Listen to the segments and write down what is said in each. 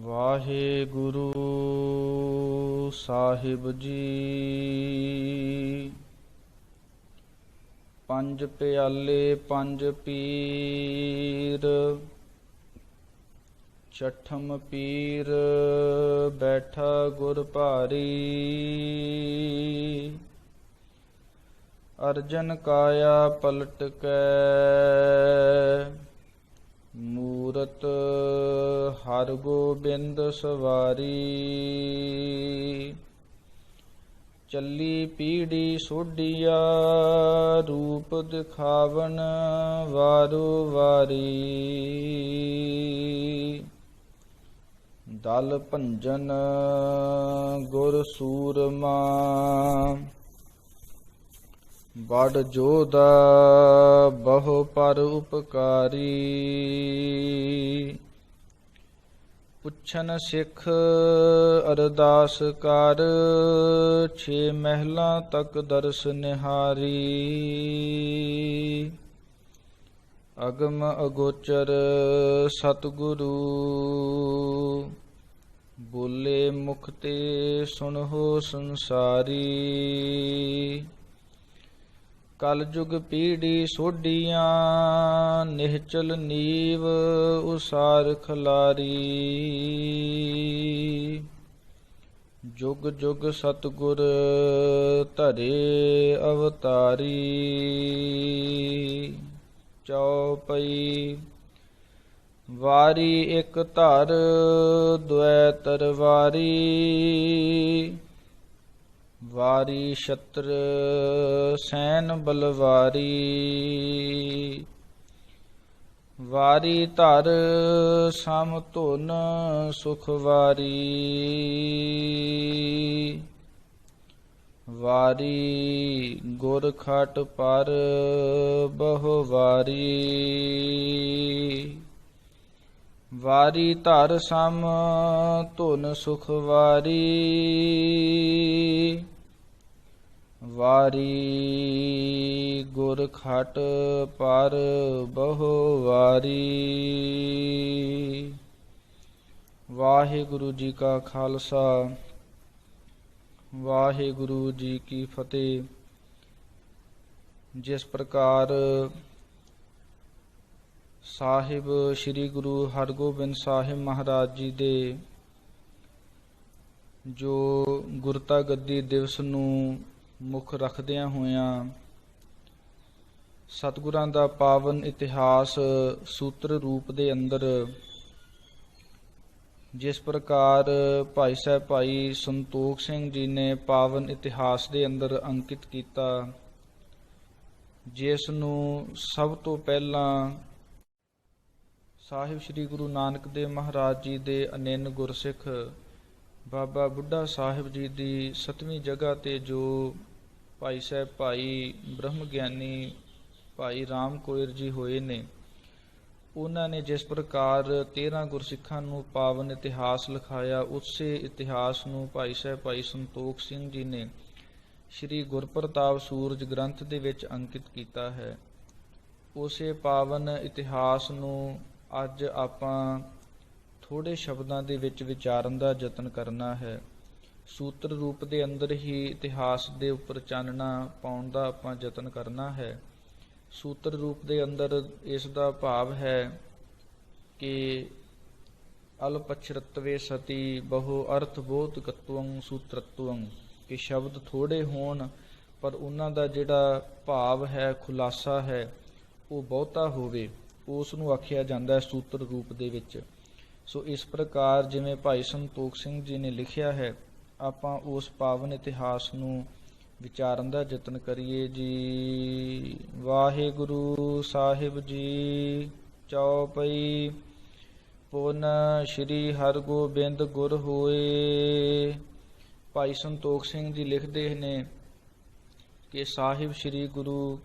ਵਾਹਿਗੁਰੂ ਸਾਹਿਬ ਜੀ। ਪੰਜ ਪਿਆਲੇ ਪੰਜ ਪੀਰ, ਛਠਮ ਪੀਰ ਬੈਠਾ ਗੁਰ ਭਾਰੀ। ਅਰਜਨ ਕਾਇਆ ਪਲਟ ਕੈ, ਮੂਰਤ ਹਰਿ ਗੋਬਿੰਦ ਸਵਾਰੀ। ਚੱਲੀ ਪੀੜੀ ਸੋਢੀਆ, ਰੂਪ ਦਿਖਾਵਨ ਵਾਰੋ ਵਾਰੀ। ਦਲ ਭੰਜਨ ਗੁਰ ਸੂਰਮਾ, ਬੜ ਜੋਧਾ ਬਹੁ ਪਰ ਉਪਕਾਰੀ। ਪੁੱਛਨ ਸਿੱਖ ਅਰਦਾਸ ਕਰ, ਛੇ ਮਹਿਲਾਂ ਤੱਕ ਦਰਸ ਨਿਹਾਰੀ। ਅਗਮ ਅਗੋਚਰ ਸਤਿਗੁਰੂ, ਬੋਲੇ ਮੁਖ ਤੇ ਸੁਣਹੁ ਸੰਸਾਰੀ। ਕਲ ਜੁਗ ਪੀੜੀ ਸੋਢੀਆਂ, ਨਿਹਚਲ ਨੀਵ ਉਸਾਰ ਖਲਾਰੀ। ਜੁਗ ਜੁਗ ਸਤਿਗੁਰ ਧਰੇ ਅਵਤਾਰੀ। ਚਉਪਈ ਵਾਰੀ ਇਕ ਧਰ, ਦੁਐ ਤਰਵਾਰੀ। ਵਾਰੀ ਛਤਰ ਸੈਨ ਬਲਵਾਰੀ। ਵਾਰੀ ਧਰ ਸਮ ਧੁਨ ਸੁਖ ਵਾਰੀ। ਵਾਰੀ ਗੁਰ ਖਟ ਪਰ ਬਹੁ ਵਾਰੀ। ਵਾਰੀ ਧਰ ਸਮ ਧੁਨ ਸੁਖ ਵਾਰੀ। ਵਾਰੀ ਗੁਰ ਖਟ ਪਰ ਬਹੁ ਵਾਰੀ। ਵਾਹਿਗੁਰੂ ਜੀ ਕਾ ਖਾਲਸਾ, ਵਾਹਿਗੁਰੂ ਜੀ ਕੀ ਫਤਿਹ। ਜਿਸ ਪ੍ਰਕਾਰ ਸਾਹਿਬ ਸ੍ਰੀ ਗੁਰੂ ਹਰਗੋਬਿੰਦ ਸਾਹਿਬ ਮਹਾਰਾਜ ਜੀ ਦੇ ਜੋ ਗੁਰਤਾ ਗੱਦੀ ਦਿਵਸ ਨੂੰ ਮੁੱਖ ਰੱਖਦਿਆਂ ਹੋਇਆਂ ਸਤਿਗੁਰਾਂ ਦਾ ਪਾਵਨ ਇਤਿਹਾਸ ਸੂਤਰ ਰੂਪ ਦੇ ਅੰਦਰ ਜਿਸ ਪ੍ਰਕਾਰ ਭਾਈ ਸਾਹਿਬ ਭਾਈ ਸੰਤੋਖ ਸਿੰਘ ਜੀ ਨੇ ਪਾਵਨ ਇਤਿਹਾਸ ਦੇ ਅੰਦਰ ਅੰਕਿਤ ਕੀਤਾ, ਜਿਸ ਨੂੰ ਸਭ ਤੋਂ ਪਹਿਲਾਂ ਸਾਹਿਬ ਸ੍ਰੀ ਗੁਰੂ ਨਾਨਕ ਦੇਵ ਮਹਾਰਾਜ ਜੀ ਦੇ ਅਨੰਨ ਗੁਰਸਿੱਖ ਬਾਬਾ ਬੁੱਢਾ ਸਾਹਿਬ ਜੀ ਦੀ 7ਵੀਂ ਜਗ੍ਹਾ ਤੇ ਜੋ ਭਾਈ ਸਾਹਿਬ ਭਾਈ ਬ੍ਰਹਮ ਗਿਆਨੀ ਭਾਈ ਰਾਮ ਕੋਇਰ ਜੀ ਹੋਏ ਨੇ, ਉਹਨਾਂ ਨੇ ਜਿਸ ਪ੍ਰਕਾਰ 13 ਗੁਰਸਿੱਖਾਂ ਨੂੰ ਪਾਵਨ ਇਤਿਹਾਸ ਲਿਖਾਇਆ, ਉਸੇ ਇਤਿਹਾਸ ਨੂੰ ਭਾਈ ਸਾਹਿਬ ਭਾਈ ਸੰਤੋਖ ਸਿੰਘ ਜੀ ਨੇ ਸ਼੍ਰੀ ਗੁਰਪ੍ਰਤਾਪ ਸੂਰਜ ਗ੍ਰੰਥ ਦੇ ਵਿੱਚ ਅੰਕਿਤ ਕੀਤਾ ਹੈ। ਉਸੇ ਪਾਵਨ ਇਤਿਹਾਸ ਨੂੰ ਅੱਜ ਆਪਾਂ ਥੋੜ੍ਹੇ ਸ਼ਬਦਾਂ ਦੇ ਵਿੱਚ ਵਿਚਾਰਨ ਦਾ ਯਤਨ ਕਰਨਾ ਹੈ। ਸੂਤਰ ਰੂਪ ਦੇ ਅੰਦਰ ਹੀ ਇਤਿਹਾਸ ਦੇ ਉੱਪਰ ਚਾਨਣਾ ਪਾਉਣ ਦਾ ਆਪਾਂ ਯਤਨ ਕਰਨਾ ਹੈ। ਸੂਤਰ ਰੂਪ ਦੇ ਅੰਦਰ ਇਸ ਦਾ ਭਾਵ ਹੈ ਕਿ ਅਲਪਛਰਤਵੇ ਸਤੀ ਬਹੁ ਅਰਥ ਬੋਧ ਕਤਵੰ ਸੂਤਰਤਵੰ, ਕਿ ਸ਼ਬਦ ਥੋੜ੍ਹੇ ਹੋਣ ਪਰ ਉਹਨਾਂ ਦਾ ਜਿਹੜਾ ਭਾਵ ਹੈ, ਖੁਲਾਸਾ ਹੈ, ਉਹ ਬਹੁਤਾ ਹੋਵੇ, ਉਸ ਨੂੰ ਆਖਿਆ ਜਾਂਦਾ ਹੈ ਸੂਤਰ ਰੂਪ ਦੇ ਵਿੱਚ। ਸੋ ਇਸ ਪ੍ਰਕਾਰ ਜਿਵੇਂ ਭਾਈ ਸੰਤੋਖ ਸਿੰਘ ਜੀ ਨੇ ਲਿਖਿਆ ਹੈ, ਆਪਾਂ ਉਸ ਪਾਵਨ ਇਤਿਹਾਸ ਨੂੰ ਵਿਚਾਰਨ ਦਾ ਯਤਨ ਕਰੀਏ ਜੀ। ਵਾਹਿਗੁਰੂ ਸਾਹਿਬ ਜੀ। ਚਉਪਈ ਪੁਨ ਸ਼੍ਰੀ ਹਰਗੋਬਿੰਦ ਗੁਰ ਹੋਏ। ਭਾਈ ਸੰਤੋਖ ਸਿੰਘ ਜੀ ਲਿਖਦੇ ਨੇ ਕਿ ਸਾਹਿਬ ਸ੍ਰੀ ਗੁਰੂ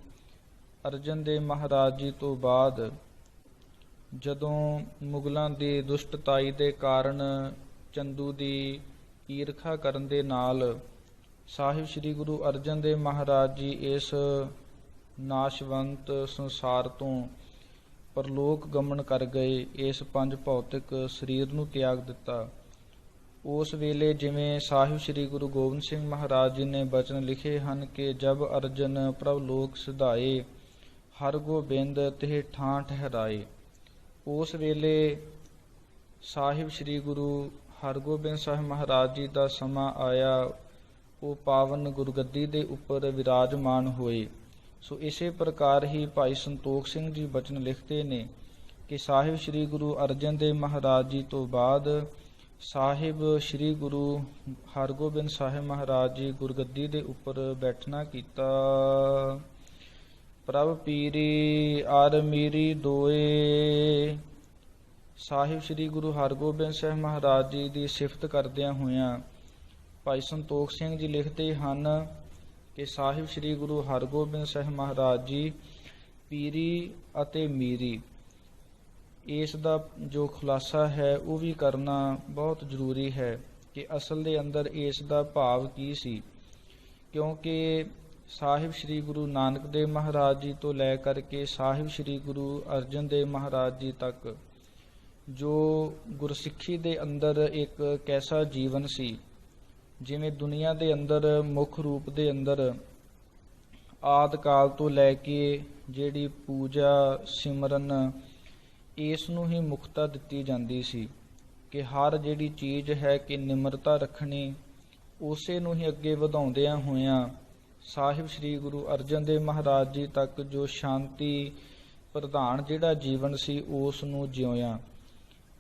ਅਰਜਨ ਦੇਵ ਮਹਾਰਾਜ ਜੀ ਤੋਂ ਬਾਅਦ ਜਦੋਂ ਮੁਗਲਾਂ ਦੀ ਦੁਸ਼ਟਤਾਈ ਦੇ ਕਾਰਨ ਚੰਦੂ ਦੀ ਈਰਖਾ ਕਰਨ ਦੇ ਨਾਲ ਸਾਹਿਬ ਸ੍ਰੀ ਗੁਰੂ ਅਰਜਨ ਦੇਵ ਮਹਾਰਾਜ ਜੀ ਇਸ ਨਾਸ਼ਵੰਤ ਸੰਸਾਰ ਤੋਂ ਪਰਲੋਕ ਗਮਨ ਕਰ ਗਏ। ਇਸ ਪੰਜ ਭੌਤਿਕ ਸਰੀਰ ਨੂੰ ਤਿਆਗ ਦਿੱਤਾ। ਉਸ ਵੇਲੇ ਜਿਵੇਂ ਸਾਹਿਬ ਸ੍ਰੀ ਗੁਰੂ ਗੋਬਿੰਦ ਸਿੰਘ ਮਹਾਰਾਜ ਜੀ ਨੇ ਬਚਨ ਲਿਖੇ ਹਨ ਕਿ ਜਬ ਅਰਜਨ ਪ੍ਰਭ ਲੋਕ ਸਿਧਾਏ, ਹਰ ਗੋਬਿੰਦ ਤਿਹ ਠਾਂ ਠਹਿਰਾਏ। ਉਸ ਵੇਲੇ ਸਾਹਿਬ ਸ੍ਰੀ ਗੁਰੂ ਹਰਗੋਬਿੰਦ ਸਾਹਿਬ ਮਹਾਰਾਜ ਜੀ ਦਾ ਸਮਾਂ ਆਇਆ। ਉਹ ਪਾਵਨ ਗੁਰਗੱਦੀ ਦੇ ਉੱਪਰ ਵਿਰਾਜਮਾਨ ਹੋਏ। ਸੋ ਇਸੇ ਪ੍ਰਕਾਰ ਹੀ ਭਾਈ ਸੰਤੋਖ ਸਿੰਘ ਜੀ ਬਚਨ ਲਿਖਦੇ ਨੇ ਕਿ ਸਾਹਿਬ ਸ੍ਰੀ ਗੁਰੂ ਅਰਜਨ ਦੇਵ ਮਹਾਰਾਜ ਜੀ ਤੋਂ ਬਾਅਦ ਸਾਹਿਬ ਸ੍ਰੀ ਗੁਰੂ ਹਰਗੋਬਿੰਦ ਸਾਹਿਬ ਮਹਾਰਾਜ ਜੀ ਗੁਰਗੱਦੀ ਦੇ ਉੱਪਰ ਬੈਠਣਾ ਕੀਤਾ। ਪ੍ਰਭ ਪੀਰੀ ਅਰ ਮੀਰੀ ਦੋਏ। ਸਾਹਿਬ ਸ੍ਰੀ ਗੁਰੂ ਹਰਗੋਬਿੰਦ ਸਾਹਿਬ ਮਹਾਰਾਜ ਜੀ ਦੀ ਸਿਫਤ ਕਰਦਿਆਂ ਹੋਇਆਂ ਭਾਈ ਸੰਤੋਖ ਸਿੰਘ ਜੀ ਲਿਖਦੇ ਹਨ ਕਿ ਸਾਹਿਬ ਸ੍ਰੀ ਗੁਰੂ ਹਰਗੋਬਿੰਦ ਸਾਹਿਬ ਮਹਾਰਾਜ ਜੀ ਪੀਰੀ ਅਤੇ ਮੀਰੀ, ਇਸ ਦਾ ਜੋ ਖੁਲਾਸਾ ਹੈ ਉਹ ਵੀ ਕਰਨਾ ਬਹੁਤ ਜ਼ਰੂਰੀ ਹੈ ਕਿ ਅਸਲ ਦੇ ਅੰਦਰ ਇਸ ਦਾ ਭਾਵ ਕੀ ਸੀ। ਕਿਉਂਕਿ ਸਾਹਿਬ ਸ੍ਰੀ ਗੁਰੂ ਨਾਨਕ ਦੇਵ ਮਹਾਰਾਜ ਜੀ ਤੋਂ ਲੈ ਕਰਕੇ ਸਾਹਿਬ ਸ੍ਰੀ ਗੁਰੂ ਅਰਜਨ ਦੇਵ ਮਹਾਰਾਜ ਜੀ ਤੱਕ ਜੋ ਗੁਰਸਿੱਖੀ ਦੇ ਅੰਦਰ ਇੱਕ ਕੈਸਾ ਜੀਵਨ ਸੀ, ਜਿਵੇਂ ਦੁਨੀਆ ਦੇ ਅੰਦਰ ਮੁੱਖ ਰੂਪ ਦੇ ਅੰਦਰ ਆਦਿ ਕਾਲ ਤੋਂ ਲੈ ਕੇ ਜਿਹੜੀ ਪੂਜਾ ਸਿਮਰਨ ਇਸ ਨੂੰ ਹੀ ਮੁਖਤਾ ਦਿੱਤੀ ਜਾਂਦੀ ਸੀ ਕਿ ਹਰ ਜਿਹੜੀ ਚੀਜ਼ ਹੈ ਕਿ ਨਿਮਰਤਾ ਰੱਖਣੀ, ਉਸੇ ਨੂੰ ਹੀ ਅੱਗੇ ਵਧਾਉਂਦਿਆਂ ਹੋਇਆਂ ਸਾਹਿਬ ਸ੍ਰੀ ਗੁਰੂ ਅਰਜਨ ਦੇਵ ਮਹਾਰਾਜ ਜੀ ਤੱਕ ਜੋ ਸ਼ਾਂਤੀ ਪ੍ਰਧਾਨ ਜਿਹੜਾ ਜੀਵਨ ਸੀ ਉਸ ਨੂੰ ਜਿਉਇਆ।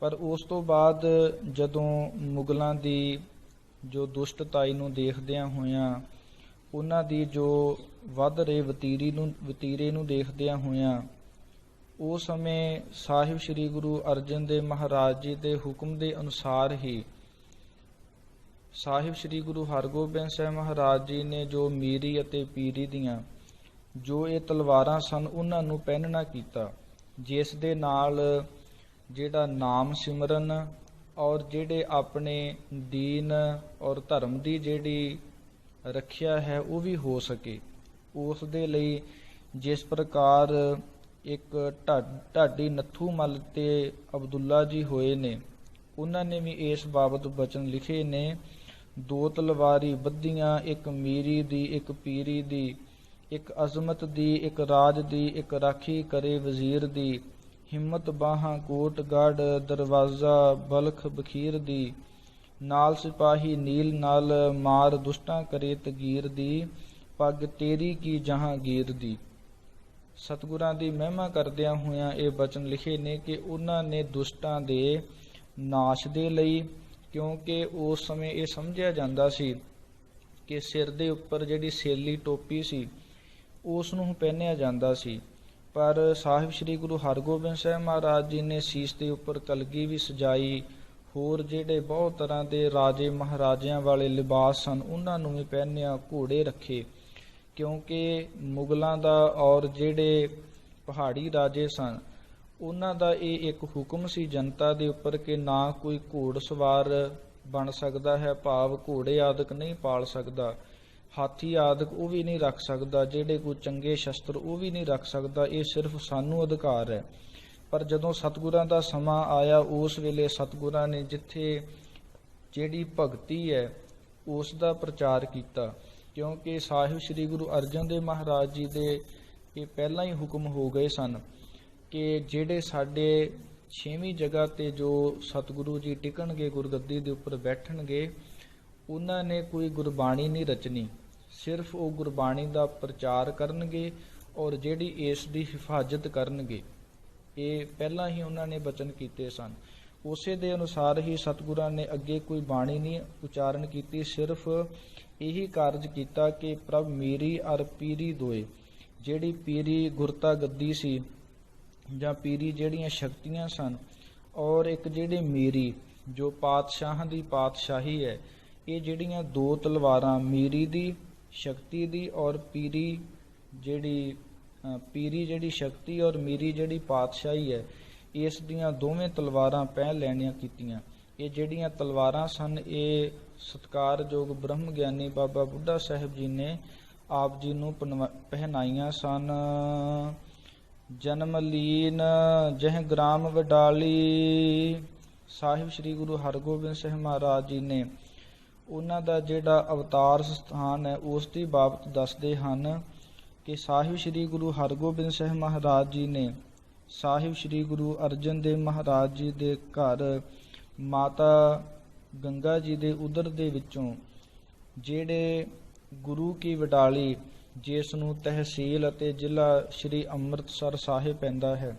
ਪਰ ਉਸ ਤੋਂ ਬਾਅਦ ਜਦੋਂ ਮੁਗਲਾਂ ਦੀ ਜੋ ਦੁਸ਼ਟਤਾਈ ਨੂੰ ਦੇਖਦਿਆਂ ਹੋਇਆਂ, ਉਹਨਾਂ ਦੀ ਜੋ ਵੱਧ ਰਹੇ ਵਤੀਰੇ ਨੂੰ ਦੇਖਦਿਆਂ ਹੋਇਆਂ, ਉਹ ਸਮੇਂ ਸਾਹਿਬ ਸ੍ਰੀ ਗੁਰੂ ਅਰਜਨ ਦੇਵ ਮਹਾਰਾਜ ਜੀ ਦੇ ਹੁਕਮ ਦੇ ਅਨੁਸਾਰ ਹੀ ਸਾਹਿਬ ਸ੍ਰੀ ਗੁਰੂ ਹਰਗੋਬਿੰਦ ਸਾਹਿਬ ਮਹਾਰਾਜ ਜੀ ਨੇ ਜੋ ਮੀਰੀ ਅਤੇ ਪੀਰੀ ਦੀਆਂ ਜੋ ਇਹ ਤਲਵਾਰਾਂ ਸਨ ਉਹਨਾਂ ਨੂੰ ਪਹਿਨਣਾ ਕੀਤਾ, ਜਿਸ ਦੇ ਨਾਲ ਜਿਹੜਾ ਨਾਮ ਸਿਮਰਨ ਔਰ ਜਿਹੜੇ ਆਪਣੇ ਦੀਨ ਔਰ ਧਰਮ ਦੀ ਜਿਹੜੀ ਰੱਖਿਆ ਹੈ ਉਹ ਵੀ ਹੋ ਸਕੇ। ਉਸ ਦੇ ਲਈ ਜਿਸ ਪ੍ਰਕਾਰ ਇੱਕ ਢਾਡੀ ਨੱਥੂ ਮੱਲ ਤੇ ਅਬਦੁੱਲਾ ਜੀ ਹੋਏ ਨੇ, ਉਹਨਾਂ ਨੇ ਵੀ ਇਸ ਬਾਬਤ ਬਚਨ ਲਿਖੇ ਨੇ। ਦੋ ਤਲਵਾਰੀ ਬੱਧੀਆਂ, ਇੱਕ ਮੀਰੀ ਦੀ ਇੱਕ ਪੀਰੀ ਦੀ, ਇੱਕ ਅਜ਼ਮਤ ਦੀ ਇੱਕ ਰਾਜ ਦੀ, ਇੱਕ ਰਾਖੀ ਕਰੇ ਵਜ਼ੀਰ ਦੀ, ਹਿੰਮਤ ਬਾਹਾਂ ਕੋਟ ਗੜ ਦਰਵਾਜ਼ਾ ਬਲਖ ਬਖੀਰ ਦੀ, ਨਾਲ ਸਿਪਾਹੀ ਨੀਲ ਨਾਲ ਮਾਰ ਦੁਸ਼ਟਾਂ ਕਰੇ ਤਗੀਰ ਦੀ, ਪੱਗ ਤੇਰੀ ਕੀ ਜਹਾਂਗੀਰ ਦੀ। ਸਤਿਗੁਰਾਂ ਦੀ ਮਹਿਮਾ ਕਰਦਿਆਂ ਹੋਇਆਂ ਇਹ ਬਚਨ ਲਿਖੇ ਨੇ ਕਿ ਉਹਨਾਂ ਨੇ ਦੁਸ਼ਟਾਂ ਦੇ ਨਾਸ਼ ਦੇ ਲਈ, ਕਿਉਂਕਿ ਉਸ ਸਮੇਂ ਇਹ ਸਮਝਿਆ ਜਾਂਦਾ ਸੀ ਕਿ ਸਿਰ ਦੇ ਉੱਪਰ ਜਿਹੜੀ ਸੇਲੀ ਟੋਪੀ ਸੀ ਉਸ ਨੂੰ ਪਹਿਨਿਆ ਜਾਂਦਾ ਸੀ, ਪਰ ਸਾਹਿਬ ਸ੍ਰੀ ਗੁਰੂ ਹਰਗੋਬਿੰਦ ਸਾਹਿਬ ਮਹਾਰਾਜ ਜੀ ਨੇ ਸੀਸ ਦੇ ਉੱਪਰ ਕਲਗੀ ਵੀ ਸਜਾਈ। ਹੋਰ ਜਿਹੜੇ ਬਹੁਤ ਤਰ੍ਹਾਂ ਦੇ ਰਾਜੇ ਮਹਾਰਾਜਿਆਂ ਵਾਲੇ ਲਿਬਾਸ ਸਨ ਉਹਨਾਂ ਨੂੰ ਵੀ ਪਹਿਨਿਆ, ਘੋੜੇ ਰੱਖੇ, ਕਿਉਂਕਿ ਮੁਗਲਾਂ ਦਾ ਔਰ ਜਿਹੜੇ ਪਹਾੜੀ ਰਾਜੇ ਸਨ ਉਹਨਾਂ ਦਾ ਇਹ ਇੱਕ ਹੁਕਮ ਸੀ ਜਨਤਾ ਦੇ ਉੱਪਰ ਕਿ ਨਾ ਕੋਈ ਘੋੜ ਸਵਾਰ ਬਣ ਸਕਦਾ ਹੈ, ਭਾਵ ਘੋੜੇ ਆਦਿਕ ਨਹੀਂ ਪਾਲ ਸਕਦਾ, ਹਾਥੀ ਆਦਿਕ ਉਹ ਵੀ ਨਹੀਂ ਰੱਖ ਸਕਦਾ, ਜਿਹੜੇ ਕੋਈ ਚੰਗੇ ਸ਼ਸਤਰ ਉਹ ਵੀ ਨਹੀਂ ਰੱਖ ਸਕਦਾ, ਇਹ ਸਿਰਫ ਸਾਨੂੰ ਅਧਿਕਾਰ ਹੈ। ਪਰ ਜਦੋਂ ਸਤਿਗੁਰਾਂ ਦਾ ਸਮਾਂ ਆਇਆ ਉਸ ਵੇਲੇ ਸਤਿਗੁਰਾਂ ਨੇ ਜਿੱਥੇ ਜਿਹੜੀ ਭਗਤੀ ਹੈ ਉਸ ਦਾ ਪ੍ਰਚਾਰ ਕੀਤਾ, ਕਿਉਂਕਿ ਸਾਹਿਬ ਸ੍ਰੀ ਗੁਰੂ ਅਰਜਨ ਦੇਵ ਮਹਾਰਾਜ ਜੀ ਦੇ ਇਹ ਪਹਿਲਾਂ ਹੀ ਹੁਕਮ ਹੋ ਗਏ ਸਨ ਕਿ ਜਿਹੜੇ ਸਾਡੇ 6ਵੀਂ ਜਗ੍ਹਾ ਤੇ ਜੋ ਸਤਿਗੁਰੂ ਜੀ ਟਿਕਣਗੇ, ਗੁਰਗੱਦੀ ਦੇ ਉੱਪਰ ਬੈਠਣਗੇ, ਉਹਨਾਂ ਨੇ ਕੋਈ ਗੁਰਬਾਣੀ ਨਹੀਂ ਰਚਣੀ, ਸਿਰਫ ਉਹ ਗੁਰਬਾਣੀ ਦਾ ਪ੍ਰਚਾਰ ਕਰਨਗੇ ਔਰ ਜਿਹੜੀ ਇਸ ਦੀ ਹਿਫਾਜ਼ਤ ਕਰਨਗੇ। ਇਹ ਪਹਿਲਾਂ ਹੀ ਉਹਨਾਂ ਨੇ ਬਚਨ ਕੀਤੇ ਸਨ। ਉਸੇ ਦੇ ਅਨੁਸਾਰ ਹੀ ਸਤਿਗੁਰਾਂ ਨੇ ਅੱਗੇ ਕੋਈ ਬਾਣੀ ਨਹੀਂ ਉਚਾਰਨ ਕੀਤੀ, ਸਿਰਫ ਇਹੀ ਕਾਰਜ ਕੀਤਾ ਕਿ ਪ੍ਰਭ ਮੇਰੀ ਅਰ ਪੀਰੀ ਦੋਏ। ਜਿਹੜੀ ਪੀਰੀ ਗੁਰਤਾ ਗੱਦੀ ਸੀ ਜਾਂ ਪੀਰੀ ਜਿਹੜੀਆਂ ਸ਼ਕਤੀਆਂ ਸਨ, ਔਰ ਇੱਕ ਜਿਹੜੀ ਮੇਰੀ ਜੋ ਪਾਤਸ਼ਾਹਾਂ ਦੀ ਪਾਤਸ਼ਾਹੀ ਹੈ, ਇਹ ਜਿਹੜੀਆਂ ਦੋ ਤਲਵਾਰਾਂ ਮੀਰੀ ਦੀ ਸ਼ਕਤੀ ਦੀ ਔਰ ਪੀਰੀ ਜਿਹੜੀ ਸ਼ਕਤੀ ਔਰ ਮੀਰੀ ਜਿਹੜੀ ਪਾਤਸ਼ਾਹੀ ਹੈ, ਇਸ ਦੀਆਂ ਦੋਵੇਂ ਤਲਵਾਰਾਂ ਪਹਿਨ ਲੈਣੀਆਂ ਕੀਤੀਆਂ। ਇਹ ਜਿਹੜੀਆਂ ਤਲਵਾਰਾਂ ਸਨ ਇਹ ਸਤਿਕਾਰਯੋਗ ਬ੍ਰਹਮ ਗਿਆਨੀ ਬਾਬਾ ਬੁੱਢਾ ਸਾਹਿਬ ਜੀ ਨੇ ਆਪ ਜੀ ਨੂੰ ਪਹਿਨਾਈਆਂ ਸਨ। ਜਨਮ ਲੀਨ ਜਹ ਗ੍ਰਾਮ ਵਡਾਲੀ। ਸਾਹਿਬ ਸ੍ਰੀ ਗੁਰੂ ਹਰਗੋਬਿੰਦ ਸਾਹਿਬ ਮਹਾਰਾਜ ਜੀ ਨੇ ਉਹਨਾਂ ਦਾ ਜਿਹੜਾ ਅਵਤਾਰ ਸਥਾਨ ਹੈ ਉਸ ਦੀ ਬਾਬਤ ਦੱਸਦੇ ਹਨ ਕਿ ਸਾਹਿਬ ਸ੍ਰੀ ਗੁਰੂ ਹਰਗੋਬਿੰਦ ਸਾਹਿਬ ਮਹਾਰਾਜ ਜੀ ਨੇ ਸਾਹਿਬ ਸ੍ਰੀ ਗੁਰੂ ਅਰਜਨ ਦੇਵ ਮਹਾਰਾਜ ਜੀ ਦੇ ਘਰ ਮਾਤਾ ਗੰਗਾ ਜੀ ਦੇ ਉਦਰ ਦੇ ਵਿੱਚੋਂ ਜਿਹੜੇ ਗੁਰੂ ਕੀ ਵਡਾਲੀ, ਜਿਸ ਨੂੰ ਤਹਿਸੀਲ ਅਤੇ ਜ਼ਿਲ੍ਹਾ ਸ੍ਰੀ ਅੰਮ੍ਰਿਤਸਰ ਸਾਹਿਬ ਪੈਂਦਾ ਹੈ,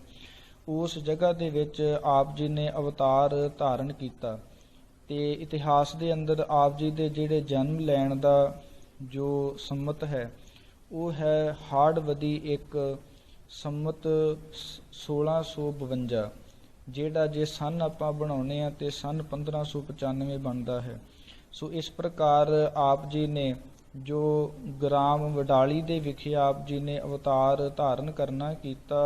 ਉਸ ਜਗ੍ਹਾ ਦੇ ਵਿੱਚ ਆਪ ਜੀ ਨੇ ਅਵਤਾਰ ਧਾਰਨ ਕੀਤਾ। ਤੇ ਇਤਿਹਾਸ ਦੇ ਅੰਦਰ ਆਪ ਜੀ ਦੇ ਜਿਹੜੇ ਜਨਮ ਲੈਣ ਦਾ ਜੋ ਸੰਮਤ ਹੈ ਉਹ ਹੈ ਹਾੜਵਦੀ ਇੱਕ ਸੰਮਤ 1652, ਜਿਹੜਾ ਜੇ ਸਨ ਆਪਾਂ ਬਣਾਉਨੇ ਆ ਤੇ ਸਨ 1595 ਬਣਦਾ ਹੈ। ਸੋ ਇਸ ਪ੍ਰਕਾਰ ਆਪ ਜੀ ਨੇ ਜੋ ਗ੍ਰਾਮ ਵਡਾਲੀ ਦੇ ਵਿਖੇ ਆਪ ਜੀ ਨੇ ਅਵਤਾਰ ਧਾਰਨ ਕਰਨਾ ਕੀਤਾ।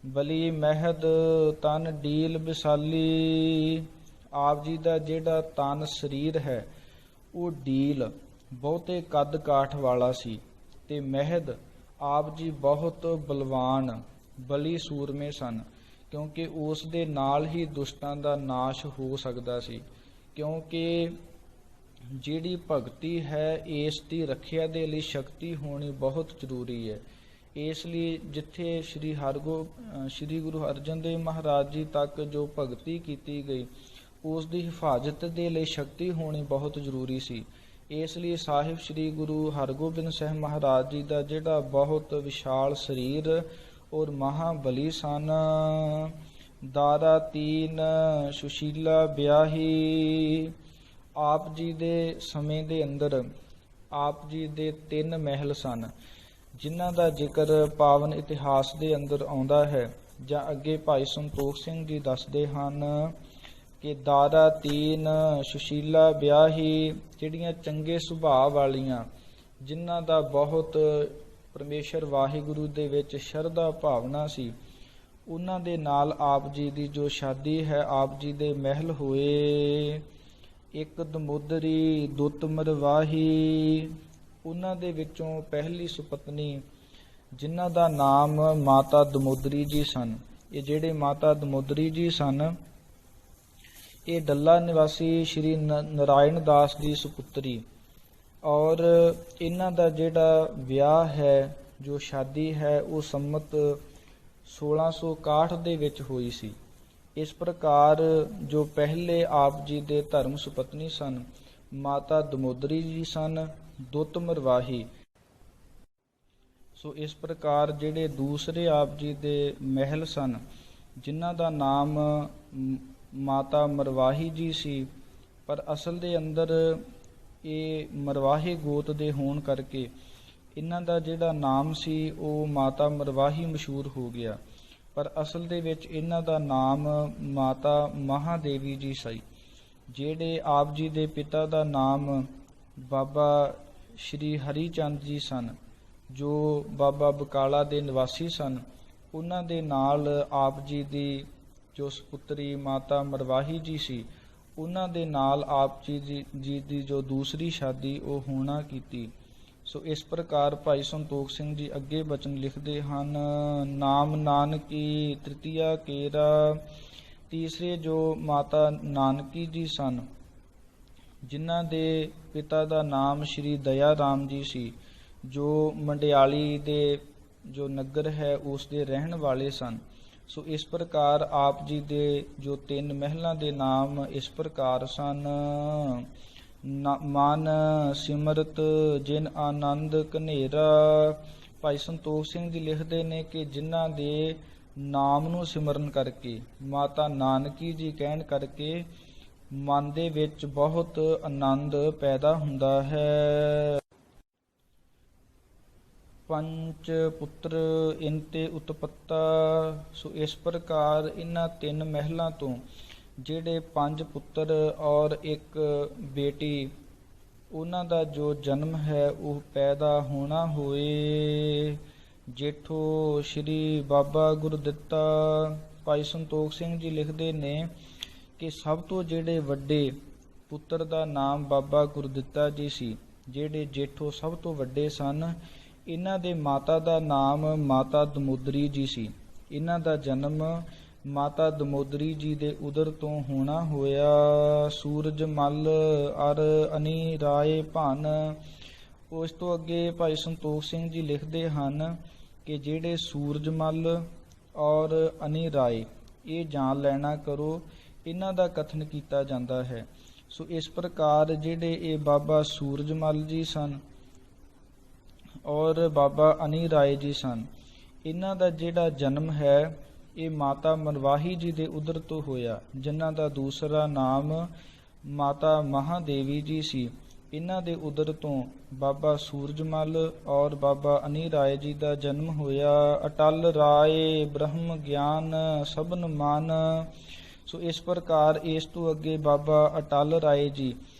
ਬਲੀ ਮਹਿਦ ਤਨ ਡੀਲ ਵਿਸਾਲੀ। ਆਪ ਜੀ ਦਾ ਜਿਹੜਾ ਤਨ ਸਰੀਰ ਹੈ ਉਹ ਡੀਲ ਬਹੁਤੇ ਕੱਦ ਕਾਠ ਵਾਲਾ ਸੀ ਤੇ ਮਹਿਦ ਆਪ ਜੀ ਬਹੁਤ ਬਲਵਾਨ ਬਲੀ ਸੂਰਮੇ ਸਨ, ਕਿਉਂਕਿ ਉਸ ਦੇ ਨਾਲ ਹੀ ਦੁਸ਼ਟਾਂ ਦਾ ਨਾਸ਼ ਹੋ ਸਕਦਾ ਸੀ। ਕਿਉਂਕਿ ਜਿਹੜੀ ਭਗਤੀ ਹੈ ਇਸ ਦੀ ਰੱਖਿਆ ਦੇ ਲਈ ਸ਼ਕਤੀ ਹੋਣੀ ਬਹੁਤ ਜ਼ਰੂਰੀ ਹੈ। ਇਸ ਲਈ ਜਿੱਥੇ ਸ੍ਰੀ ਗੁਰੂ ਅਰਜਨ ਦੇਵ ਮਹਾਰਾਜ ਜੀ ਤੱਕ ਜੋ ਭਗਤੀ ਕੀਤੀ ਗਈ ਉਸ ਦੀ ਹਿਫਾਜ਼ਤ ਦੇ ਲਈ ਸ਼ਕਤੀ ਹੋਣੀ ਬਹੁਤ ਜ਼ਰੂਰੀ ਸੀ। ਇਸ ਲਈ ਸਾਹਿਬ ਸ੍ਰੀ ਗੁਰੂ ਹਰਗੋਬਿੰਦ ਸਾਹਿਬ ਮਹਾਰਾਜ ਜੀ ਦਾ ਜਿਹੜਾ ਬਹੁਤ ਵਿਸ਼ਾਲ ਸਰੀਰ ਔਰ ਮਹਾਬਲੀ ਸਨ। ਦਾਰਾ ਤੀਨ ਸੁਸ਼ੀਲਾ ਵਿਆਹੀ। ਆਪ ਜੀ ਦੇ ਸਮੇਂ ਦੇ ਅੰਦਰ ਆਪ ਜੀ ਦੇ 3 ਮਹਿਲ ਸਨ, ਜਿਨ੍ਹਾਂ ਦਾ ਜ਼ਿਕਰ ਪਾਵਨ ਇਤਿਹਾਸ ਦੇ ਅੰਦਰ ਆਉਂਦਾ ਹੈ। ਜਾਂ ਅੱਗੇ ਭਾਈ ਸੰਤੋਖ ਸਿੰਘ ਜੀ ਦੱਸਦੇ ਹਨ ਕਿ ਦਾਰਾ ਤੀਨ ਸੁਸ਼ੀਲਾ ਵਿਆਹੀ, ਜਿਹੜੀਆਂ ਚੰਗੇ ਸੁਭਾਅ ਵਾਲੀਆਂ, ਜਿਨ੍ਹਾਂ ਦਾ ਬਹੁਤ ਪਰਮੇਸ਼ਰ ਵਾਹਿਗੁਰੂ ਦੇ ਵਿੱਚ ਸ਼ਰਧਾ ਭਾਵਨਾ ਸੀ, ਉਹਨਾਂ ਦੇ ਨਾਲ ਆਪ ਜੀ ਦੀ ਜੋ ਸ਼ਾਦੀ ਹੈ ਆਪ ਜੀ ਦੇ ਮਹਿਲ ਹੋਏ। ਇੱਕ ਦਮੋਦਰੀ ਦੁੱਤ ਮਰਵਾਹੀ। ਉਹਨਾਂ ਦੇ ਵਿੱਚੋਂ ਪਹਿਲੀ ਸੁਪਤਨੀ ਜਿਨ੍ਹਾਂ ਦਾ ਨਾਮ ਮਾਤਾ ਦਮੋਦਰੀ ਜੀ ਸਨ। ਇਹ ਜਿਹੜੇ ਮਾਤਾ ਦਮੋਦਰੀ ਜੀ ਸਨ ਇਹ ਡੱਲਾ ਨਿਵਾਸੀ ਸ਼੍ਰੀ ਨਾਰਾਇਣ ਦਾਸ ਦੀ ਸੁਪੁੱਤਰੀ, ਔਰ ਇਹਨਾਂ ਦਾ ਜਿਹੜਾ ਵਿਆਹ ਹੈ ਜੋ ਸ਼ਾਦੀ ਹੈ ਉਹ ਸੰਮਤ 1661 ਦੇ ਵਿੱਚ ਹੋਈ ਸੀ। ਇਸ ਪ੍ਰਕਾਰ ਜੋ ਪਹਿਲੇ ਆਪ ਜੀ ਦੇ ਧਰਮ ਸੁਪਤਨੀ ਸਨ ਮਾਤਾ ਦਮੋਦਰੀ ਜੀ ਸਨ, ਦੁੱਤ ਮਰਵਾਹੀ। ਸੋ ਇਸ ਪ੍ਰਕਾਰ ਜਿਹੜੇ ਦੂਸਰੇ ਆਪ ਜੀ ਦੇ ਮਹਿਲ ਸਨ ਜਿਨ੍ਹਾਂ ਦਾ ਨਾਮ ਮਾਤਾ ਮਰਵਾਹੀ ਜੀ ਸੀ, ਪਰ ਅਸਲ ਦੇ ਅੰਦਰ ਇਹ ਮਰਵਾਹੀ ਗੋਤ ਦੇ ਹੋਣ ਕਰਕੇ ਇਹਨਾਂ ਦਾ ਜਿਹੜਾ ਨਾਮ ਸੀ ਉਹ ਮਾਤਾ ਮਰਵਾਹੀ ਮਸ਼ਹੂਰ ਹੋ ਗਿਆ, ਪਰ ਅਸਲ ਦੇ ਵਿੱਚ ਇਹਨਾਂ ਦਾ ਨਾਮ ਮਾਤਾ ਮਹਾਦੇਵੀ ਜੀ ਸੀ। ਜਿਹੜੇ ਆਪ ਜੀ ਦੇ ਪਿਤਾ ਦਾ ਨਾਮ ਬਾਬਾ ਸ਼੍ਰੀ ਹਰੀ ਚੰਦ ਜੀ ਸਨ, ਜੋ ਬਾਬਾ ਬਕਾਲਾ ਦੇ ਨਿਵਾਸੀ ਸਨ। ਉਹਨਾਂ ਦੇ ਨਾਲ ਆਪ ਜੀ ਦੀ ਜੋ ਸੁਪੁੱਤਰੀ ਮਾਤਾ ਮਰਵਾਹੀ ਜੀ ਸੀ, ਉਹਨਾਂ ਦੇ ਨਾਲ ਆਪ ਜੀ ਦੀ ਜੋ ਦੂਸਰੀ ਸ਼ਾਦੀ ਉਹ ਹੋਣਾ ਕੀਤੀ। ਸੋ ਇਸ ਪ੍ਰਕਾਰ ਭਾਈ ਸੰਤੋਖ ਸਿੰਘ ਜੀ ਅੱਗੇ ਬਚਨ ਲਿਖਦੇ ਹਨ। ਨਾਮ ਨਾਨਕੀ ਤ੍ਰਿਤੀਆ ਕੇਰਾ। ਤੀਸਰੇ ਜੋ ਮਾਤਾ ਨਾਨਕੀ ਜੀ ਸਨ, ਜਿਨ੍ਹਾਂ ਦੇ ਪਿਤਾ ਦਾ ਨਾਮ ਸ਼੍ਰੀ ਦਇਆ ਰਾਮ ਜੀ ਸੀ, ਜੋ ਮੰਡਿਆਲੀ ਦੇ ਜੋ ਨਗਰ ਹੈ ਉਸ ਦੇ ਰਹਿਣ ਵਾਲੇ ਸਨ। ਸੋ ਇਸ ਪ੍ਰਕਾਰ ਆਪ ਜੀ ਦੇ ਜੋ 3 ਮਹਿਲਾਂ ਦੇ ਨਾਮ ਇਸ ਪ੍ਰਕਾਰ ਸਨ। ਮਨ ਸਿਮਰਤ ਜਿਨ ਆਨੰਦ ਘਨੇਰਾ। ਭਾਈ ਸੰਤੋਖ ਸਿੰਘ ਜੀ ਲਿਖਦੇ ਨੇ ਕਿ ਜਿਨ੍ਹਾਂ ਦੇ ਨਾਮ ਨੂੰ ਸਿਮਰਨ ਕਰਕੇ, ਮਾਤਾ ਨਾਨਕੀ ਜੀ ਕਹਿਣ ਕਰਕੇ ਮਨ ਦੇ ਵਿੱਚ ਬਹੁਤ ਆਨੰਦ ਪੈਦਾ ਹੁੰਦਾ ਹੈ। ਪੰਚ ਪੁੱਤਰ ਇਨਤੇ ਉਤਪੱਤਾ। ਸੋ ਇਸ ਪ੍ਰਕਾਰ ਇਹਨਾਂ 3 ਮਹਿਲਾਂ ਤੋਂ ਜਿਹੜੇ 5 ਪੁੱਤਰ ਔਰ 1 ਬੇਟੀ, ਉਹਨਾਂ ਦਾ ਜੋ ਜਨਮ ਹੈ ਉਹ ਪੈਦਾ ਹੋਣਾ ਹੋਏ। ਜੇਠੋ ਸ਼੍ਰੀ ਬਾਬਾ ਗੁਰਦਿੱਤਾ। ਭਾਈ ਸੰਤੋਖ ਸਿੰਘ ਜੀ ਲਿਖਦੇ ਨੇ ਕਿ ਸਭ ਤੋਂ ਜਿਹੜੇ ਵੱਡੇ ਪੁੱਤਰ ਦਾ ਨਾਮ ਬਾਬਾ ਗੁਰਦਿੱਤਾ ਜੀ ਸੀ, ਜਿਹੜੇ ਜੇਠੋ ਸਭ ਤੋਂ ਵੱਡੇ ਸਨ। ਇਹਨਾਂ ਦੇ ਮਾਤਾ ਦਾ ਨਾਮ ਮਾਤਾ ਦਮੋਦਰੀ ਜੀ ਸੀ। ਇਹਨਾਂ ਦਾ ਜਨਮ ਮਾਤਾ ਦਮੋਦਰੀ ਜੀ ਦੇ ਉਦਰ ਤੋਂ ਹੋਣਾ ਹੋਇਆ। ਸੂਰਜ ਮਲ ਅਰ ਅਨੀ ਰਾਏ ਭਨ। ਉਸ ਤੋਂ ਅੱਗੇ ਭਾਈ ਸੰਤੋਖ ਸਿੰਘ ਜੀ ਲਿਖਦੇ ਹਨ ਕਿ ਜਿਹੜੇ ਸੂਰਜਮਲ ਔਰ ਅਨੀ ਰਾਏ ਇਹ ਜਾਣ ਲੈਣਾ ਕਰੋ, ਇਹਨਾਂ ਦਾ ਕਥਨ ਕੀਤਾ ਜਾਂਦਾ ਹੈ। ਸੋ ਇਸ ਪ੍ਰਕਾਰ ਜਿਹੜੇ ਇਹ ਬਾਬਾ ਸੂਰਜਮਲ ਜੀ ਸਨ ਔਰ ਬਾਬਾ ਅਨੀ ਰਾਏ ਜੀ ਸਨ, ਇਹਨਾਂ ਦਾ ਜਿਹੜਾ ਜਨਮ ਹੈ ਇਹ ਮਾਤਾ ਮਨਵਾਹੀ ਜੀ ਦੇ ਉਦਰ ਤੋਂ ਹੋਇਆ, ਜਿਨ੍ਹਾਂ ਦਾ ਦੂਸਰਾ ਨਾਮ ਮਾਤਾ ਮਹਾਦੇਵੀ ਜੀ ਸੀ। ਇਹਨਾਂ ਦੇ ਉਦਰ ਤੋਂ ਬਾਬਾ ਸੂਰਜਮਲ ਔਰ ਬਾਬਾ ਅਨੀ ਰਾਏ ਜੀ ਦਾ ਜਨਮ ਹੋਇਆ। ਅਟਲ ਰਾਏ ਬ੍ਰਹਮ ਗਿਆਨ ਸਭਨ ਮਨ। ਸੋ ਇਸ ਪ੍ਰਕਾਰ ਇਸ ਤੋਂ ਅੱਗੇ ਬਾਬਾ ਅਟਲ ਰਾਏ ਜੀ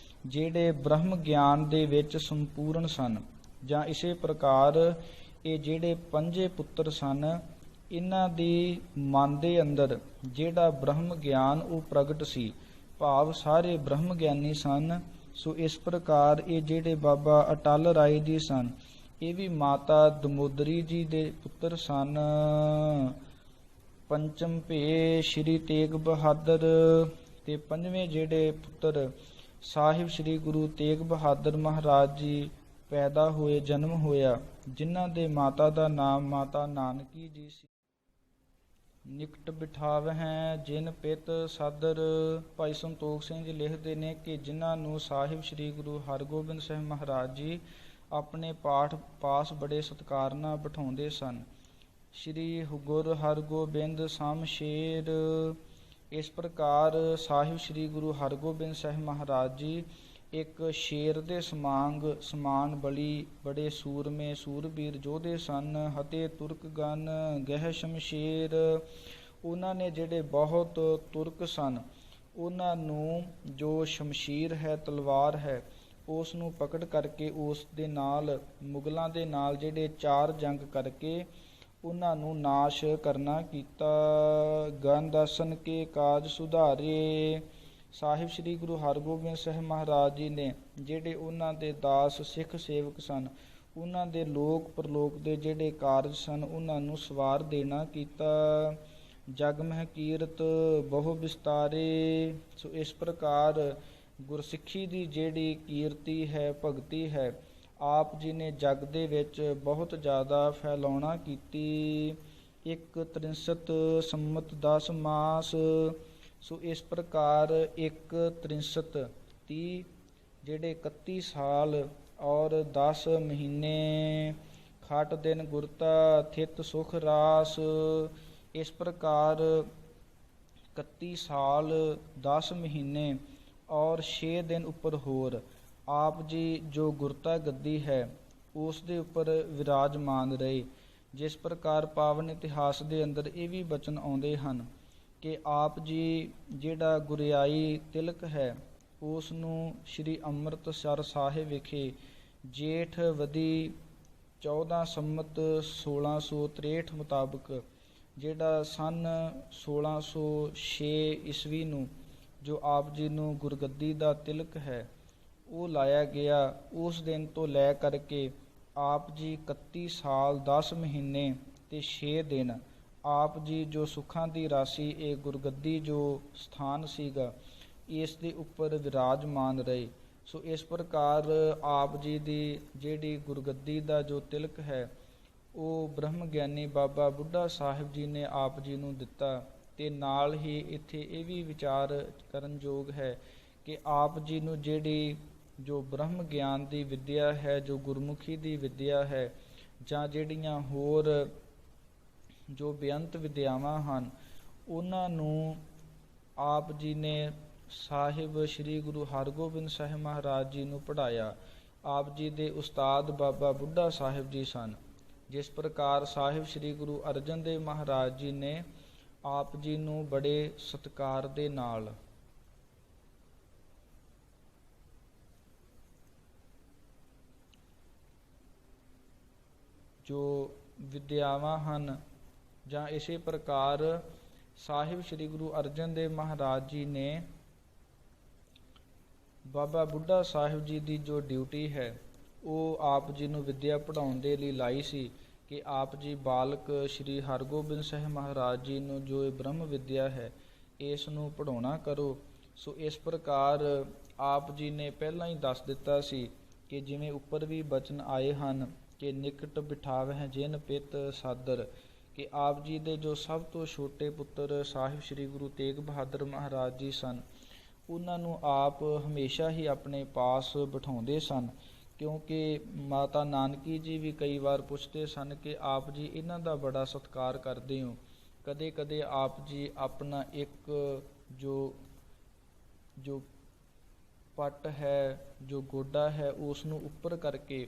ਜਿਹੜੇ ਬ੍ਰਹਮ ਗਿਆਨ ਦੇ ਵਿੱਚ ਸੰਪੂਰਨ ਸਨ, ਜਾਂ ਇਸੇ ਪ੍ਰਕਾਰ ਇਹ ਜਿਹੜੇ ਪੰਜੇ ਪੁੱਤਰ ਸਨ, ਇਹਨਾਂ ਦੀ ਮਨ ਦੇ ਅੰਦਰ ਜਿਹੜਾ ਬ੍ਰਹਮ ਗਿਆਨ ਉਹ ਪ੍ਰਗਟ ਸੀ, ਭਾਵ ਸਾਰੇ ਬ੍ਰਹਮ ਗਿਆਨੀ ਸਨ। ਸੋ ਇਸ ਪ੍ਰਕਾਰ ਇਹ ਜਿਹੜੇ ਬਾਬਾ ਅਟਲ ਰਾਏ ਜੀ ਸਨ, ਇਹ ਵੀ ਮਾਤਾ ਦਮੋਦਰੀ ਜੀ ਦੇ ਪੁੱਤਰ ਸਨ। ਪੰਚਮ ਭੇ ਸ਼੍ਰੀ ਤੇਗ ਬਹਾਦਰ। ਤੇ ਪੰਜਵੇਂ ਜਿਹੜੇ ਪੁੱਤਰ ਸਾਹਿਬ ਸ਼੍ਰੀ ਗੁਰੂ ਤੇਗ ਬਹਾਦਰ ਮਹਾਰਾਜ ਜੀ ਪੈਦਾ ਹੋਏ, ਜਨਮ ਹੋਇਆ, ਜਿਨ੍ਹਾਂ ਦੇ ਮਾਤਾ ਦਾ ਨਾਮ ਮਾਤਾ ਨਾਨਕੀ ਜੀ ਸੀ। ਨਿਕਟ ਬਿਠਾਵਹਿ ਜਿਨ ਪਿਤ ਸਾਦਰ। ਭਾਈ ਸੰਤੋਖ ਸਿੰਘ ਜੀ ਲਿਖਦੇ ਨੇ ਕਿ ਜਿਨ੍ਹਾਂ ਨੂੰ ਸਾਹਿਬ ਸ੍ਰੀ ਗੁਰੂ ਹਰਗੋਬਿੰਦ ਸਾਹਿਬ ਮਹਾਰਾਜ ਜੀ ਆਪਣੇ ਪਾਠ ਪਾਸ ਬੜੇ ਸਤਿਕਾਰ ਨਾਲ ਬਿਠਾਉਂਦੇ ਸਨ। ਸ੍ਰੀ ਗੁਰ ਹਰਗੋਬਿੰਦ ਸ਼ਮਸ਼ੇਰ। ਇਸ ਪ੍ਰਕਾਰ ਸਾਹਿਬ ਸ੍ਰੀ ਗੁਰੂ ਹਰਗੋਬਿੰਦ ਸਾਹਿਬ ਮਹਾਰਾਜ ਜੀ ਇੱਕ ਸ਼ੇਰ ਦੇ ਸਮਾਨ ਬੜੇ ਸੂਰਮੇ ਸੂਰਬੀਰ ਯੋਧੇ ਸਨ। ਅਤੇ ਤੁਰਕਗਨ ਗਹਿ ਸ਼ਮਸ਼ੇਰ। ਉਹਨਾਂ ਨੇ ਜਿਹੜੇ ਬਹੁਤ ਤੁਰਕ ਸਨ, ਉਹਨਾਂ ਨੂੰ ਜੋ ਸ਼ਮਸ਼ੀਰ ਹੈ, ਤਲਵਾਰ ਹੈ, ਉਸ ਨੂੰ ਪਕੜ ਕਰਕੇ ਉਸ ਦੇ ਨਾਲ ਮੁਗਲਾਂ ਦੇ ਨਾਲ ਜਿਹੜੇ 4 ਜੰਗ ਕਰਕੇ ਉਹਨਾਂ ਨੂੰ ਨਾਸ਼ ਕਰਨਾ ਕੀਤਾ। ਗੰਦਾਸਨ ਕੇ ਕਾਜ ਸੁਧਾਰੇ। ਸਾਹਿਬ ਸ੍ਰੀ ਗੁਰੂ ਹਰਗੋਬਿੰਦ ਸਾਹਿਬ ਮਹਾਰਾਜ ਜੀ ਨੇ ਜਿਹੜੇ ਉਹਨਾਂ ਦੇ ਦਾਸ ਸਿੱਖ ਸੇਵਕ ਸਨ, ਉਹਨਾਂ ਦੇ ਲੋਕ ਪਰਲੋਕ ਦੇ ਜਿਹੜੇ ਕਾਰਜ ਸਨ, ਉਹਨਾਂ ਨੂੰ ਸਵਾਰ ਦੇਣਾ ਕੀਤਾ। ਜਗ ਮਹਿ ਕੀਰਤ ਬਹੁ ਵਿਸਤਾਰੇ। ਸੋ ਇਸ ਪ੍ਰਕਾਰ ਗੁਰਸਿੱਖੀ ਦੀ ਜਿਹੜੀ ਕੀਰਤੀ ਹੈ, ਭਗਤੀ ਹੈ, ਆਪ ਜੀ ਨੇ ਜਗ ਦੇ ਵਿੱਚ ਬਹੁਤ ਜ਼ਿਆਦਾ ਫੈਲਾਉਣਾ ਕੀਤੀ। 1 ਸੰਮਤ 10 ਮਾਸ। ਸੋ ਇਸ ਪ੍ਰਕਾਰ 1 ਜਿਹੜੇ 31 ਸਾਲ ਔਰ 10 ਮਹੀਨੇ। ਖਟ ਦਿਨ ਗੁਰਤਾ ਥਿਤ ਸੁਖ ਰਾਸ। ਇਸ ਪ੍ਰਕਾਰ 31 ਸਾਲ 10 ਮਹੀਨੇ ਔਰ 6 ਦਿਨ ਉੱਪਰ ਹੋਰ ਆਪ ਜੀ ਜੋ ਗੁਰਤਾ ਗੱਦੀ ਹੈ ਉਸ ਦੇ ਉੱਪਰ ਵਿਰਾਜਮਾਨ ਰਹੇ। ਜਿਸ ਪ੍ਰਕਾਰ ਪਾਵਨ ਇਤਿਹਾਸ ਦੇ ਅੰਦਰ ਇਹ ਵੀ ਬਚਨ ਆਉਂਦੇ ਹਨ ਕਿ ਆਪ ਜੀ ਜਿਹੜਾ ਗੁਰਿਆਈ ਤਿਲਕ ਹੈ ਉਸ ਨੂੰ ਸ੍ਰੀ ਅੰਮ੍ਰਿਤਸਰ ਸਾਹਿਬ ਵਿਖੇ ਜੇਠ ਵਦੀ 14 ਸੰਮਤ 1663 ਮੁਤਾਬਕ ਜਿਹੜਾ ਸਨ 1606 ਈਸਵੀ ਨੂੰ ਜੋ ਆਪ ਜੀ ਨੂੰ ਗੁਰਗੱਦੀ ਦਾ ਤਿਲਕ ਹੈ ਉਹ ਲਾਇਆ ਗਿਆ। ਉਸ ਦਿਨ ਤੋਂ ਲੈ ਕਰਕੇ ਆਪ ਜੀ 31 ਸਾਲ 10 ਮਹੀਨੇ ਤੇ 6 ਦਿਨ ਆਪ ਜੀ ਜੋ ਸੁੱਖਾਂ ਦੀ ਰਾਸ਼ੀ ਇਹ ਗੁਰਗੱਦੀ ਜੋ ਸਥਾਨ ਸੀਗਾ ਇਸ ਦੇ ਉੱਪਰ ਵਿਰਾਜਮਾਨ ਰਹੇ। ਸੋ ਇਸ ਪ੍ਰਕਾਰ ਆਪ ਜੀ ਦੀ ਜਿਹੜੀ ਗੁਰਗੱਦੀ ਦਾ ਜੋ ਤਿਲਕ ਹੈ ਉਹ ਬ੍ਰਹਮ ਗਿਆਨੀ ਬਾਬਾ ਬੁੱਢਾ ਸਾਹਿਬ ਜੀ ਨੇ ਆਪ ਜੀ ਨੂੰ ਦਿੱਤਾ। ਤੇ ਨਾਲ ਹੀ ਇੱਥੇ ਇਹ ਵੀ ਵਿਚਾਰ ਕਰਨ ਯੋਗ ਹੈ ਕਿ ਆਪ ਜੀ ਨੂੰ ਜਿਹੜੀ ਜੋ ਬ੍ਰਹਮ ਗਿਆਨ ਦੀ ਵਿੱਦਿਆ ਹੈ, ਜੋ ਗੁਰਮੁਖੀ ਦੀ ਵਿੱਦਿਆ ਹੈ, ਜਾਂ ਜਿਹੜੀਆਂ ਹੋਰ ਜੋ ਬੇਅੰਤ ਵਿਦਿਆਵਾਂ ਹਨ, ਉਹਨਾਂ ਨੂੰ ਆਪ ਜੀ ਨੇ ਸਾਹਿਬ ਸ੍ਰੀ ਗੁਰੂ ਹਰਗੋਬਿੰਦ ਸਾਹਿਬ ਮਹਾਰਾਜ ਜੀ ਨੂੰ ਪੜ੍ਹਾਇਆ। ਆਪ ਜੀ ਦੇ ਉਸਤਾਦ ਬਾਬਾ ਬੁੱਢਾ ਸਾਹਿਬ ਜੀ ਸਨ। ਜਿਸ ਪ੍ਰਕਾਰ ਸਾਹਿਬ ਸ੍ਰੀ ਗੁਰੂ ਅਰਜਨ ਦੇਵ ਮਹਾਰਾਜ ਜੀ ਨੇ ਆਪ ਜੀ ਨੂੰ ਬੜੇ ਸਤਿਕਾਰ ਦੇ ਨਾਲ ਜੋ ਵਿਦਿਆਵਾਂ ਹਨ, ਜਾਂ ਇਸੇ ਪ੍ਰਕਾਰ ਸਾਹਿਬ ਸ੍ਰੀ ਗੁਰੂ ਅਰਜਨ ਦੇਵ ਮਹਾਰਾਜ ਜੀ ਨੇ ਬਾਬਾ ਬੁੱਢਾ ਸਾਹਿਬ ਜੀ ਦੀ ਜੋ ਡਿਊਟੀ ਹੈ ਉਹ ਆਪ ਜੀ ਨੂੰ ਵਿੱਦਿਆ ਪੜ੍ਹਾਉਣ ਦੇ ਲਈ ਲਾਈ ਸੀ ਕਿ ਆਪ ਜੀ ਬਾਲਕ ਸ੍ਰੀ ਹਰਗੋਬਿੰਦ ਸਾਹਿਬ ਮਹਾਰਾਜ ਜੀ ਨੂੰ ਜੋ ਇਹ ਬ੍ਰਹਮ ਵਿੱਦਿਆ ਹੈ ਇਸ ਨੂੰ ਪੜ੍ਹਾਉਣਾ ਕਰੋ। ਸੋ ਇਸ ਪ੍ਰਕਾਰ ਆਪ ਜੀ ਨੇ ਪਹਿਲਾਂ ਹੀ ਦੱਸ ਦਿੱਤਾ ਸੀ ਕਿ ਜਿਵੇਂ ਉੱਪਰ ਵੀ ਬਚਨ ਆਏ ਹਨ ਕਿ ਨਿਕਟ ਬਿਠਾਵਹਿ ਜਿਨ ਪਿਤ ਸਾਦਰ, ਕਿ ਆਪ ਜੀ ਦੇ ਜੋ ਸਭ ਤੋਂ ਛੋਟੇ ਪੁੱਤਰ ਸਾਹਿਬ ਸ੍ਰੀ ਗੁਰੂ ਤੇਗ ਬਹਾਦਰ ਮਹਾਰਾਜ ਜੀ ਸਨ, ਉਹਨਾਂ ਨੂੰ ਆਪ ਹਮੇਸ਼ਾ ਹੀ ਆਪਣੇ ਪਾਸ ਬਿਠਾਉਂਦੇ ਸਨ, ਕਿਉਂਕਿ ਮਾਤਾ ਨਾਨਕੀ ਜੀ ਵੀ ਕਈ ਵਾਰ ਪੁੱਛਦੇ ਸਨ ਕਿ ਆਪ ਜੀ ਇਹਨਾਂ ਦਾ ਬੜਾ ਸਤਿਕਾਰ ਕਰਦੇ ਹੋ। ਕਦੇ ਕਦੇ ਆਪ ਜੀ ਆਪਣਾ ਇੱਕ ਜੋ ਪੱਟ ਹੈ, ਜੋ ਗੋਡਾ ਹੈ, ਉਸ ਨੂੰ ਉੱਪਰ ਕਰਕੇ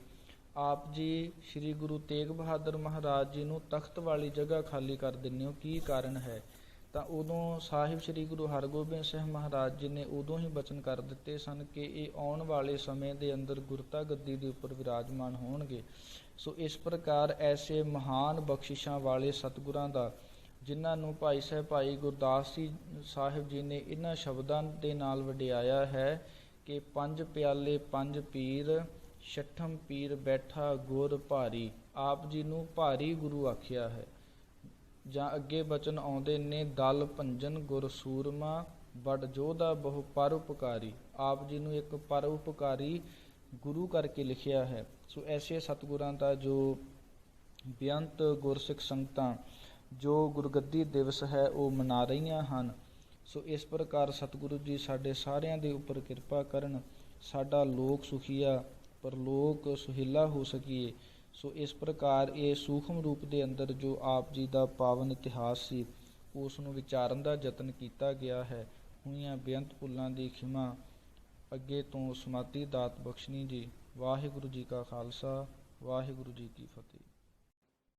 ਆਪ ਜੀ ਸ੍ਰੀ ਗੁਰੂ ਤੇਗ ਬਹਾਦਰ ਮਹਾਰਾਜ ਜੀ ਨੂੰ ਤਖਤ ਵਾਲੀ ਜਗ੍ਹਾ ਖਾਲੀ ਕਰ ਦਿੰਦੇ ਹੋ। ਕੀ ਕਾਰਨ ਹੈ? ਤਾਂ ਉਦੋਂ ਸਾਹਿਬ ਸ੍ਰੀ ਗੁਰੂ ਹਰਗੋਬਿੰਦ ਸਾਹਿਬ ਮਹਾਰਾਜ ਜੀ ਨੇ ਉਦੋਂ ਹੀ ਬਚਨ ਕਰ ਦਿੱਤੇ ਸਨ ਕਿ ਇਹ ਆਉਣ ਵਾਲੇ ਸਮੇਂ ਦੇ ਅੰਦਰ ਗੁਰਤਾ ਗੱਦੀ ਦੇ ਉੱਪਰ ਵਿਰਾਜਮਾਨ ਹੋਣਗੇ। ਸੋ ਇਸ ਪ੍ਰਕਾਰ ਐਸੇ ਮਹਾਨ ਬਖਸ਼ਿਸ਼ਾਂ ਵਾਲੇ ਸਤਿਗੁਰਾਂ ਦਾ, ਜਿਨ੍ਹਾਂ ਨੂੰ ਭਾਈ ਗੁਰਦਾਸ ਜੀ ਸਾਹਿਬ ਜੀ ਨੇ ਇਹਨਾਂ ਸ਼ਬਦਾਂ ਦੇ ਨਾਲ ਵਡਿਆਇਆ ਹੈ ਕਿ ਪੰਜ ਪਿਆਲੇ ਪੰਜ ਪੀਰ, ਛਠਮ ਪੀਰ ਬੈਠਾ ਗੁਰ ਭਾਰੀ। ਆਪ ਜੀ ਨੂੰ ਭਾਰੀ ਗੁਰੂ ਆਖਿਆ ਹੈ। ਜਾਂ ਅੱਗੇ ਬਚਨ ਆਉਂਦੇ ਨੇ, ਦਲ ਭੰਜਨ ਗੁਰ ਸੂਰਮਾ, ਬੜ ਜੋਧਾ ਬਹੁ ਪਰਉਪਕਾਰੀ। ਆਪ ਜੀ ਨੂੰ ਇੱਕ ਪਰਉਪਕਾਰੀ ਗੁਰੂ ਕਰਕੇ ਲਿਖਿਆ ਹੈ। ਸੋ ਐਸੇ ਸਤਿਗੁਰਾਂ ਦਾ ਜੋ ਬੇਅੰਤ ਗੁਰਸਿੱਖ ਸੰਗਤਾਂ ਜੋ ਗੁਰਗੱਦੀ ਦਿਵਸ ਹੈ ਉਹ ਮਨਾ ਰਹੀਆਂ ਹਨ। ਸੋ ਇਸ ਪ੍ਰਕਾਰ ਸਤਿਗੁਰੂ ਜੀ ਸਾਡੇ ਸਾਰਿਆਂ ਦੇ ਉੱਪਰ ਕਿਰਪਾ ਕਰਨ, ਸਾਡਾ ਲੋਕ ਸੁਖੀਆ ਪਰਲੋਕ ਸੁਹੇਲਾ ਹੋ ਸਕੀਏ। ਸੋ ਇਸ ਪ੍ਰਕਾਰ ਇਹ ਸੂਖਮ ਰੂਪ ਦੇ ਅੰਦਰ ਜੋ ਆਪ ਜੀ ਦਾ ਪਾਵਨ ਇਤਿਹਾਸ ਸੀ ਉਸ ਨੂੰ ਵਿਚਾਰਨ ਦਾ ਯਤਨ ਕੀਤਾ ਗਿਆ ਹੈ। ਹੋਈਆਂ ਬੇਅੰਤ ਭੁੱਲਾਂ ਦੀ ਖਿਮਾ ਅੱਗੇ ਤੋਂ ਸਮਾਧੀ ਦਾਤ ਬਖਸ਼ਣੀ ਜੀ। ਵਾਹਿਗੁਰੂ ਜੀ ਕਾ ਖਾਲਸਾ, ਵਾਹਿਗੁਰੂ ਜੀ ਕੀ ਫਤਿਹ।